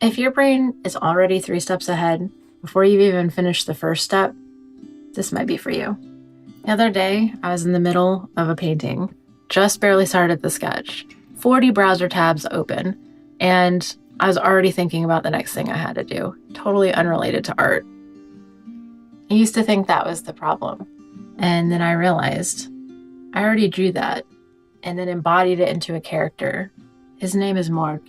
If your brain is already 3 steps ahead before you've even finished the first step, this might be for you. The other day, I was in the middle of a painting, just barely started the sketch, 40 browser tabs open, and I was already thinking about the next thing I had to do, totally unrelated to art. I used to think that was the problem, and then I realized I already drew that and then embodied it into a character. His name is Morgh.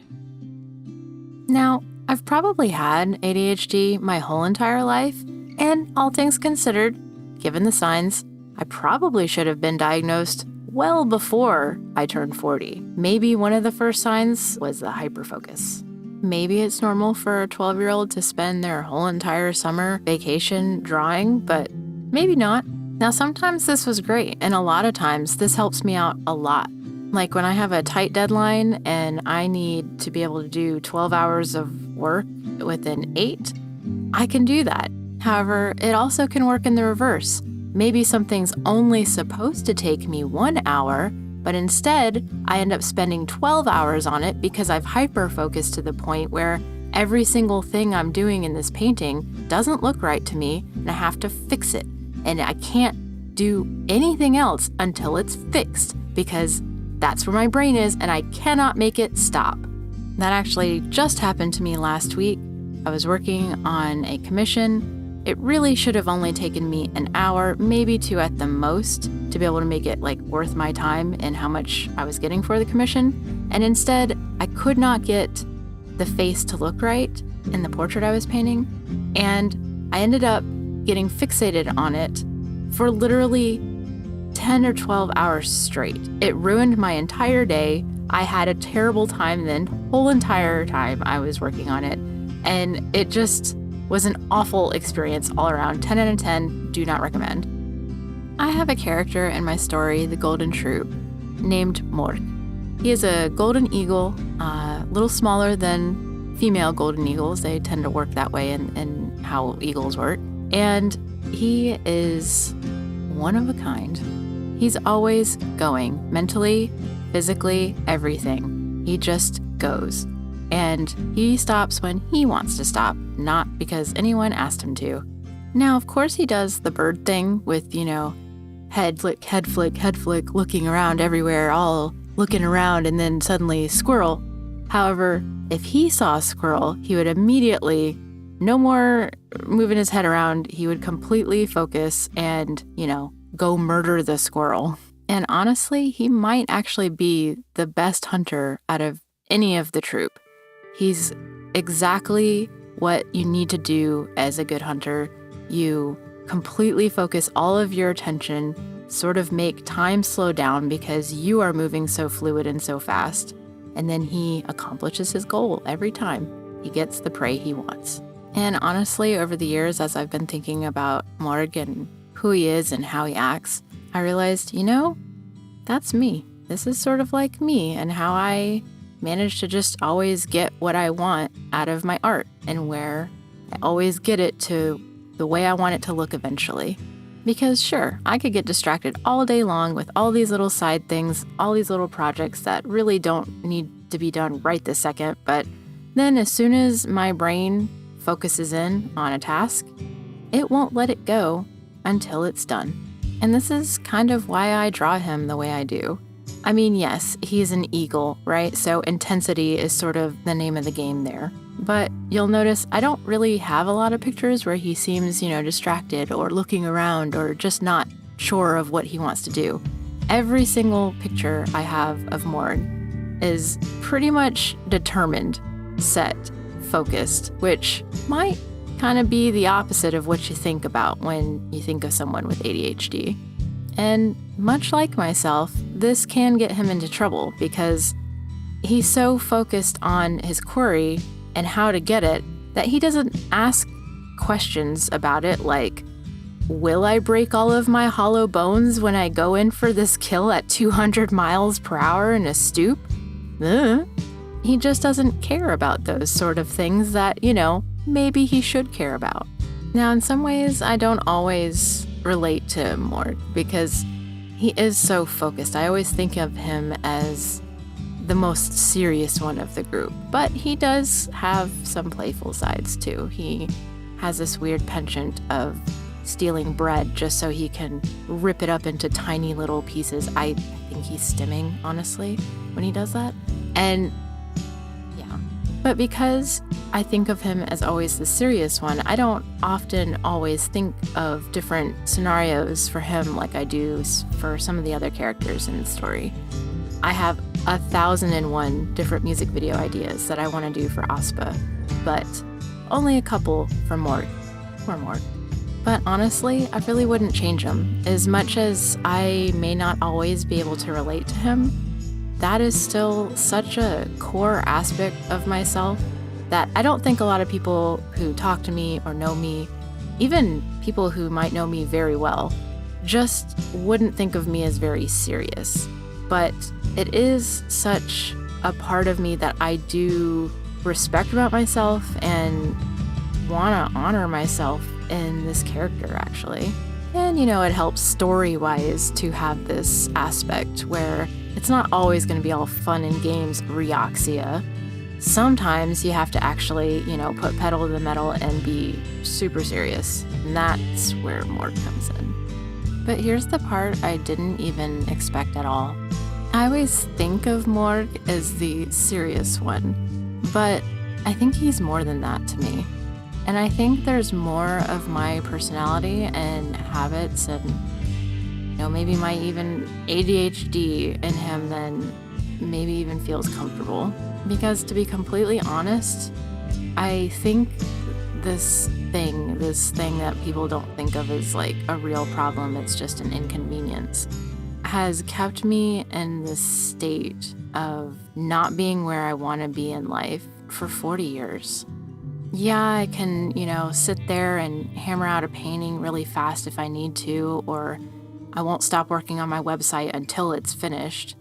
Now, I've probably had ADHD my whole entire life, and all things considered, given the signs, I probably should have been diagnosed well before I turned 40. Maybe one of the first signs was the hyperfocus. Maybe it's normal for a 12-year-old to spend their whole entire summer vacation drawing, but maybe not. Now, sometimes this was great, and a lot of times this helps me out a lot. Like when I have a tight deadline and I need to be able to do 12 hours of work within 8, I can do that. However, it also can work in the reverse. Maybe something's only supposed to take me 1 hour, but instead I end up spending 12 hours on it because I've hyper-focused to the point where every single thing I'm doing in this painting doesn't look right to me and I have to fix it. And I can't do anything else until it's fixed because that's where my brain is and I cannot make it stop. That actually just happened to me last week. I was working on a commission. It really should have only taken me an hour, maybe 2 at the most, to be able to make it worth my time and how much I was getting for the commission. And instead, I could not get the face to look right in the portrait I was painting. And I ended up getting fixated on it for literally 10 or 12 hours straight. It ruined my entire day. I had a terrible time then, whole entire time I was working on it. And it just was an awful experience all around. 10 out of 10, do not recommend. I have a character in my story, the Golden Troupe, named Morgh. He is a golden eagle, a little smaller than female golden eagles. They tend to work that way in how eagles work. And he is one of a kind. He's always going, mentally, physically, everything. He just goes. And he stops when he wants to stop, not because anyone asked him to. Now, of course, he does the bird thing with, head flick, head flick, head flick, looking around everywhere, all looking around, and then suddenly squirrel. However, if he saw a squirrel, he would immediately, no more moving his head around, he would completely focus and, go murder the squirrel. And honestly, he might actually be the best hunter out of any of the troupe. He's exactly what you need to do as a good hunter. You completely focus all of your attention, sort of make time slow down because you are moving so fluid and so fast. And then he accomplishes his goal every time. He gets the prey he wants. And honestly, over the years, as I've been thinking about Morgh and who he is and how he acts, I realized, that's me. This is sort of like me and how I manage to just always get what I want out of my art and where I always get it to the way I want it to look eventually. Because sure, I could get distracted all day long with all these little side things, all these little projects that really don't need to be done right this second, but then as soon as my brain focuses in on a task, it won't let it go until it's done. And this is kind of why I draw him the way I do. I mean, yes, he's an eagle, right? So intensity is sort of the name of the game there. But you'll notice I don't really have a lot of pictures where he seems, distracted or looking around or just not sure of what he wants to do. Every single picture I have of Morgh is pretty much determined, set, focused, which might kind of be the opposite of what you think about when you think of someone with ADHD. And much like myself, this can get him into trouble because he's so focused on his query and how to get it that he doesn't ask questions about it like, will I break all of my hollow bones when I go in for this kill at 200 miles per hour in a stoop? He just doesn't care about those sort of things that, maybe he should care about. Now, in some ways, I don't always relate to Morgh because he is so focused. I always think of him as the most serious one of the group, but he does have some playful sides too. He has this weird penchant of stealing bread just so he can rip it up into tiny little pieces. I think he's stimming, honestly, when he does that. And yeah, but because I think of him as always the serious one, I don't often always think of different scenarios for him like I do for some of the other characters in the story. I have 1,001 different music video ideas that I want to do for Aspa, but only a couple for Morgh. Poor Morgh. But honestly, I really wouldn't change him. As much as I may not always be able to relate to him, that is still such a core aspect of myself that I don't think a lot of people who talk to me or know me, even people who might know me very well, just wouldn't think of me as very serious. But it is such a part of me that I do respect about myself and want to honor myself in this character, actually. And, it helps story-wise to have this aspect where it's not always going to be all fun and games Reoxia. Sometimes you have to actually, put pedal to the metal and be super serious. And that's where Morgh comes in. But here's the part I didn't even expect at all. I always think of Morgh as the serious one, but I think he's more than that to me. And I think there's more of my personality and habits and, maybe my even ADHD in him than maybe even feels comfortable. Because to be completely honest, I think this thing that people don't think of as like a real problem, it's just an inconvenience, has kept me in this state of not being where I want to be in life for 40 years. Yeah, I can, sit there and hammer out a painting really fast if I need to, or I won't stop working on my website until it's finished.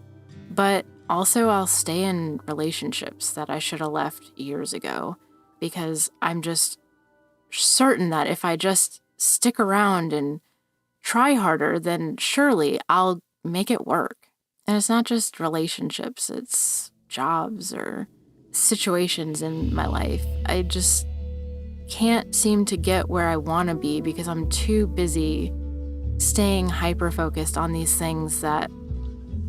But also I'll stay in relationships that I should have left years ago because I'm just certain that if I just stick around and try harder, then surely I'll make it work. And it's not just relationships, it's jobs or situations in my life. I just can't seem to get where I want to be because I'm too busy staying hyper-focused on these things that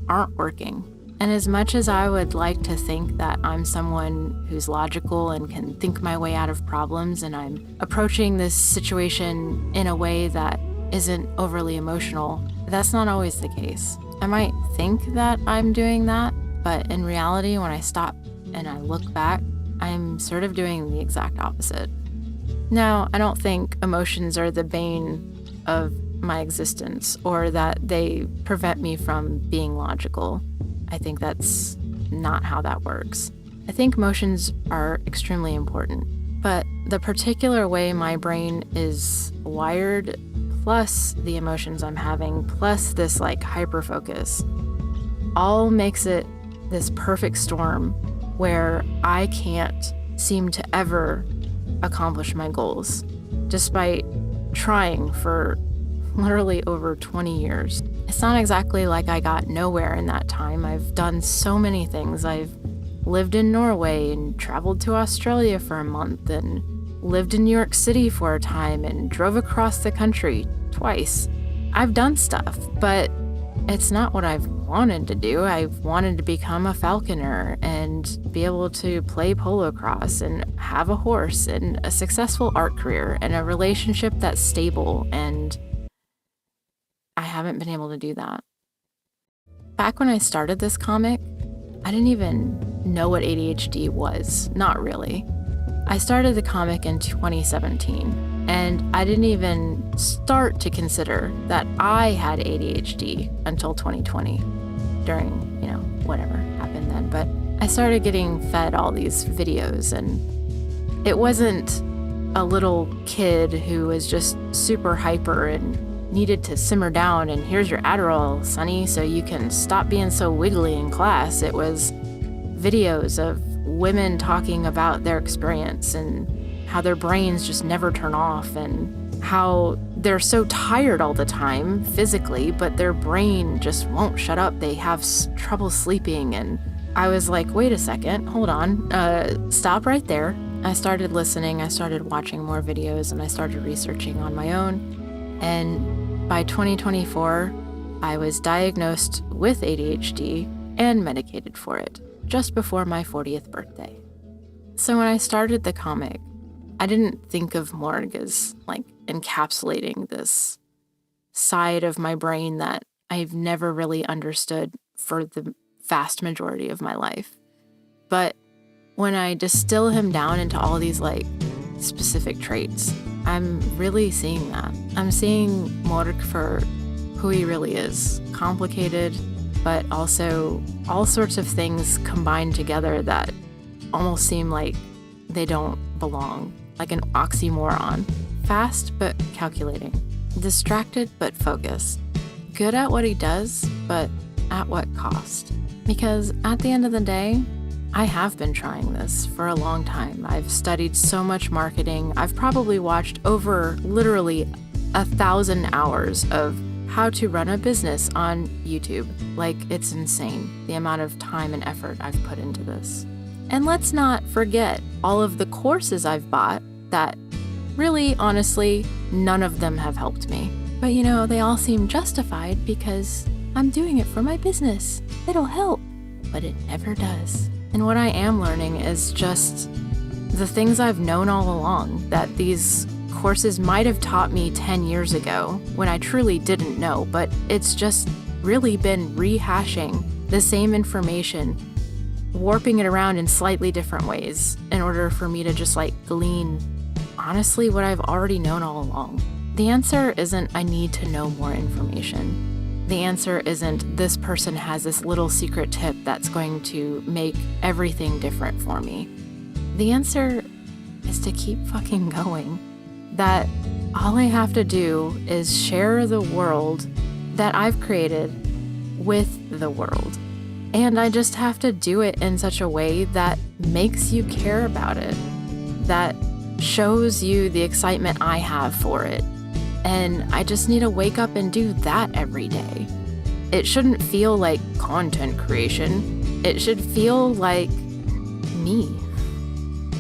aren't working. And as much as I would like to think that I'm someone who's logical and can think my way out of problems, and I'm approaching this situation in a way that isn't overly emotional, that's not always the case. I might think that I'm doing that, but in reality, when I stop and I look back, I'm sort of doing the exact opposite. Now, I don't think emotions are the bane of my existence or that they prevent me from being logical. I think that's not how that works. I think emotions are extremely important, but the particular way my brain is wired, plus the emotions I'm having, plus this hyper-focus, all makes it this perfect storm where I can't seem to ever accomplish my goals, despite trying for literally over 20 years. It's not exactly like I got nowhere in that time. I've done so many things. I've lived in Norway and traveled to Australia for a month and lived in New York City for a time and drove across the country twice. I've done stuff, but it's not what I've wanted to do. I've wanted to become a falconer and be able to play polo cross and have a horse and a successful art career and a relationship that's stable, and I haven't been able to do that. Back when I started this comic, I didn't even know what ADHD was. Not really. I started the comic in 2017, and I didn't even start to consider that I had ADHD until 2020, during, whatever happened then. But I started getting fed all these videos, and it wasn't a little kid who was just super hyper and needed to simmer down and here's your Adderall, sonny, so you can stop being so wiggly in class. It was videos of women talking about their experience and how their brains just never turn off and how they're so tired all the time physically, but their brain just won't shut up. They have trouble sleeping and I was like, wait a second, hold on, stop right there. I started listening, I started watching more videos, and I started researching on my own. And by 2024, I was diagnosed with ADHD and medicated for it, just before my 40th birthday. So when I started the comic, I didn't think of Morgh as like encapsulating this side of my brain that I've never really understood for the vast majority of my life. But when I distill him down into all these like specific traits, I'm really seeing that. I'm seeing Morgh for who he really is. Complicated, but also all sorts of things combined together that almost seem like they don't belong, like an oxymoron. Fast but calculating. Distracted but focused. Good at what he does, but at what cost? Because at the end of the day, I have been trying this for a long time. I've studied so much marketing. I've probably watched over literally 1,000 hours of how to run a business on YouTube. Like, it's insane the amount of time and effort I've put into this. And let's not forget all of the courses I've bought that really, honestly, none of them have helped me. But they all seem justified because I'm doing it for my business. It'll help, but it never does. And what I am learning is just the things I've known all along, that these courses might have taught me 10 years ago when I truly didn't know, but it's just really been rehashing the same information, warping it around in slightly different ways in order for me to just like glean, honestly, what I've already known all along. The answer isn't I need to know more information. The answer isn't this person has this little secret tip that's going to make everything different for me. The answer is to keep fucking going. That all I have to do is share the world that I've created with the world. And I just have to do it in such a way that makes you care about it, that shows you the excitement I have for it. And I just need to wake up and do that every day. It shouldn't feel like content creation. It should feel like me.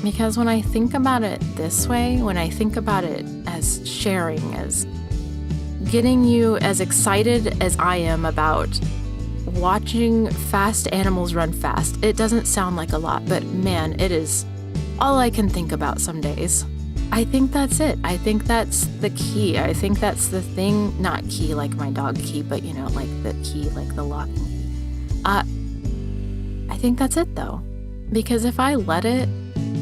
Because when I think about it this way, when I think about it as sharing, as getting you as excited as I am about watching fast animals run fast, it doesn't sound like a lot, but man, it is all I can think about some days. I think that's it. I think that's the key. I think that's the thing, not key like my dog key, but like the key, like the locking key. I think that's it though. Because if I let it,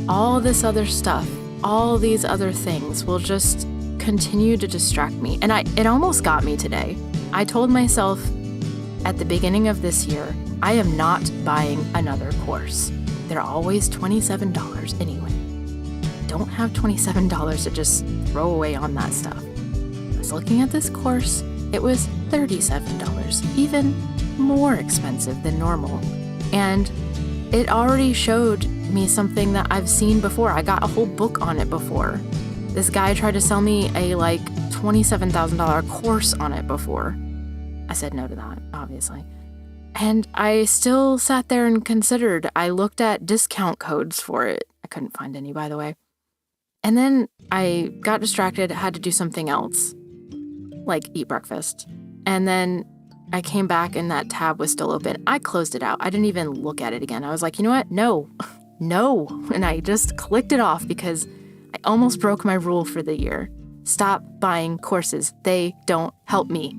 all this other stuff, all these other things will just continue to distract me. And it almost got me today. I told myself at the beginning of this year, I am not buying another course. They're always $27 anyway. Don't have $27 to just throw away on that stuff. I was looking at this course, it was $37, even more expensive than normal. And it already showed me something that I've seen before. I got a whole book on it before. This guy tried to sell me a like $27,000 course on it before. I said no to that, obviously. And I still sat there and considered. I looked at discount codes for it. I couldn't find any, by the way. And then I got distracted, had to do something else, like eat breakfast. And then I came back and that tab was still open. I closed it out. I didn't even look at it again. I was like, you know what? No. And I just clicked it off because I almost broke my rule for the year. Stop buying courses. They don't help me.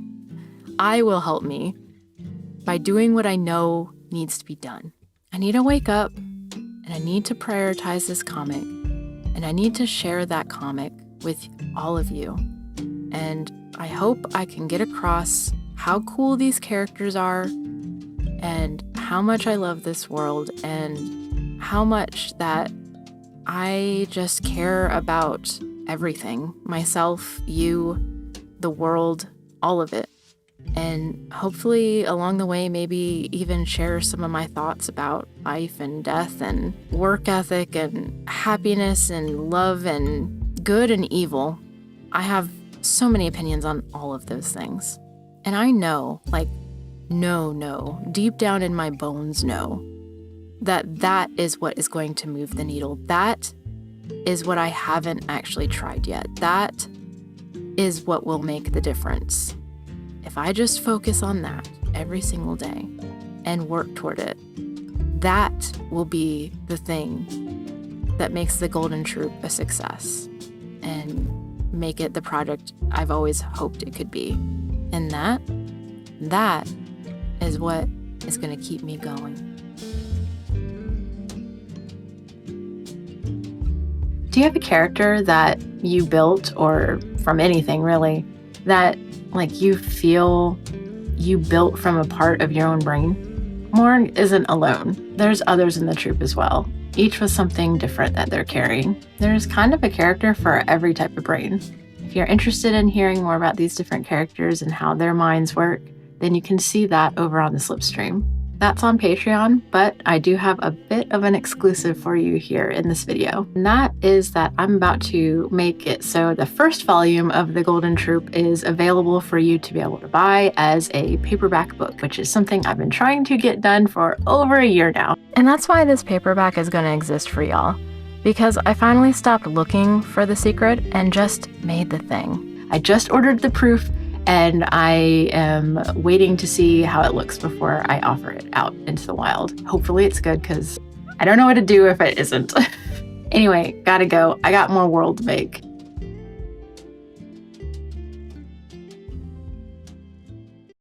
I will help me by doing what I know needs to be done. I need to wake up and I need to prioritize this comic. And I need to share that comic with all of you. And I hope I can get across how cool these characters are and how much I love this world and how much that I just care about everything. Myself, you, the world, all of it. And hopefully along the way, maybe even share some of my thoughts about life and death and work ethic and happiness and love and good and evil. I have so many opinions on all of those things. And I know, deep down in my bones know that is what is going to move the needle. That is what I haven't actually tried yet. That is what will make the difference. If I just focus on that every single day and work toward it, that will be the thing that makes the Golden Troupe a success and make it the project I've always hoped it could be. And that is what is going to keep me going. Do you have a character that you built, or from anything really, that like you feel you built from a part of your own brain? Morgh isn't alone. There's others in the troupe as well, each with something different that they're carrying. There's kind of a character for every type of brain. If you're interested in hearing more about these different characters and how their minds work, then you can see that over on the Slipstream. That's on Patreon, but I do have a bit of an exclusive for you here in this video. And that is that I'm about to make it so the first volume of the Golden Troupe is available for you to be able to buy as a paperback book, which is something I've been trying to get done for over a year now. And that's why this paperback is going to exist for y'all, because I finally stopped looking for the secret and just made the thing. I just ordered the proof, and I am waiting to see how it looks before I offer it out into the wild. Hopefully it's good, because I don't know what to do if it isn't. Anyway, gotta go. I got more world to make.